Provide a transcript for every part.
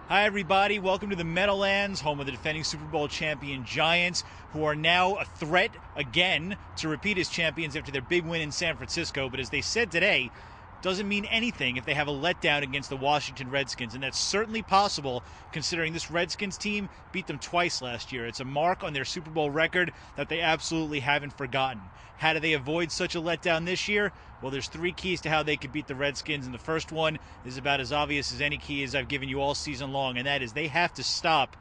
Hi everybody, welcome to the Meadowlands, home of the defending Super Bowl champion Giants, who are now a threat again to repeat as champions after their big win in San Francisco. But as they said today, doesn't mean anything if they have a letdown against the Washington Redskins, and that's certainly possible considering this Redskins team beat them twice last year. It's a mark on their Super Bowl record that they absolutely haven't forgotten. How do they avoid such a letdown this year? Well, there's three keys to how they could beat the Redskins, and the first one is about as obvious as any key as I've given you all season long, and that is they have to stop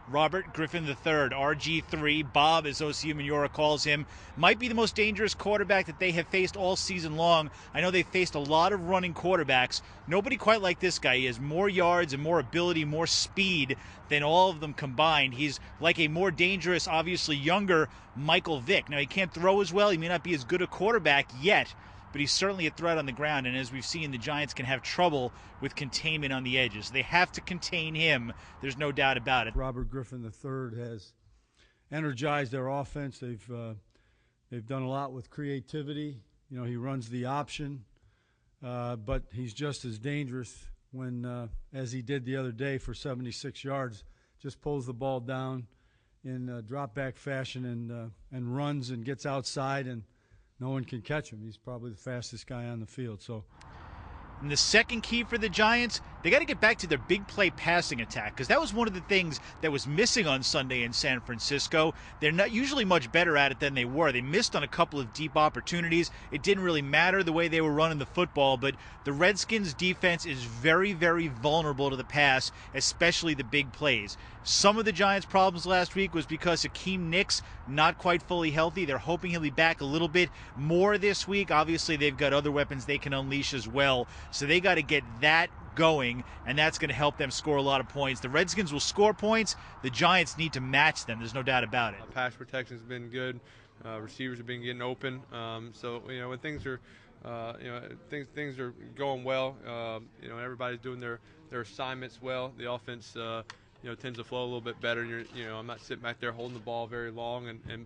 Robert Griffin III, RG3, Bob, as OCU Manura calls him, might be the most dangerous quarterback that they have faced all season long. I know they've faced a lot of running quarterbacks. Nobody quite like this guy. He has more yards and more ability, more speed than all of them combined. He's like a more dangerous, obviously younger Michael Vick. Now, he can't throw as well. He may not be as good a quarterback yet, but he's certainly a threat on the ground, and as we've seen, the Giants can have trouble with containment on the edges. They have to contain him. There's no doubt about it. Robert Griffin III has energized their offense. They've done a lot with creativity. You know, he runs the option, but he's just as dangerous when, as he did the other day for 76 yards, just pulls the ball down in drop-back fashion and runs and gets outside, and no one can catch him. He's probably the fastest guy on the field. And the second key for the Giants, they got to get back to their big play passing attack, because that was one of the things that was missing on Sunday in San Francisco. They're not usually much better at it than they were. They missed on a couple of deep opportunities. It didn't really matter the way they were running the football, but the Redskins' defense is very, very vulnerable to the pass, especially the big plays. Some of the Giants' problems last week was because Akeem Nicks not quite fully healthy. They're hoping he'll be back a little bit more this week. Obviously, they've got other weapons they can unleash as well. So they got to get that going, and that's going to help them score a lot of points. The Redskins will score points. The Giants need to match them. There's no doubt about it. Pass protection's been good. Receivers have been getting open. So you know, when things are things are going well, you know, everybody's doing their assignments well. The offense you know, tends to flow a little bit better. You know, I'm not sitting back there holding the ball very long and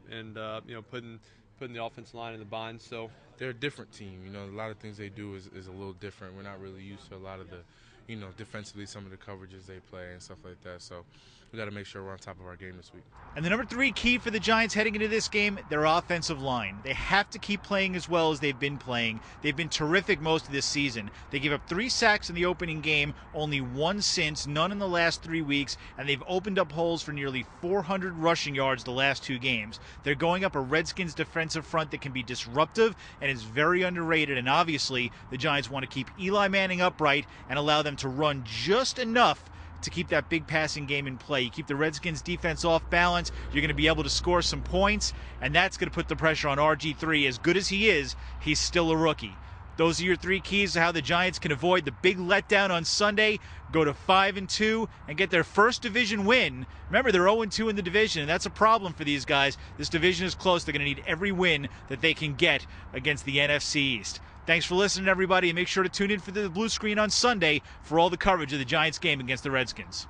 you know, putting the offensive line in the bind. So they're a different team. You know, a lot of things they do is a little different. We're not really used to a lot of the, you know, defensively some of the coverages they play and stuff like that. So we got to make sure we're on top of our game this week. And the number three key for the Giants heading into this game, their offensive line. They have to keep playing as well as they've been playing. They've been terrific most of this season. They gave up 3 sacks in the opening game, only 1 since, none in the last 3 weeks, and they've opened up holes for nearly 400 rushing yards the last 2 games. They're going up a Redskins defensive front that can be disruptive and is very underrated, and obviously the Giants want to keep Eli Manning upright and allow them to run just enough to keep that big passing game in play. You keep the Redskins defense off balance, you're going to be able to score some points, and that's going to put the pressure on RG3. As good as he is, he's still a rookie. Those are your 3 keys to how the Giants can avoid the big letdown on Sunday, go to 5-2, and get their first division win. Remember, they're 0-2 in the division, and that's a problem for these guys. This division is close. They're going to need every win that they can get against the NFC East. Thanks for listening, everybody, and make sure to tune in for the blue screen on Sunday for all the coverage of the Giants game against the Redskins.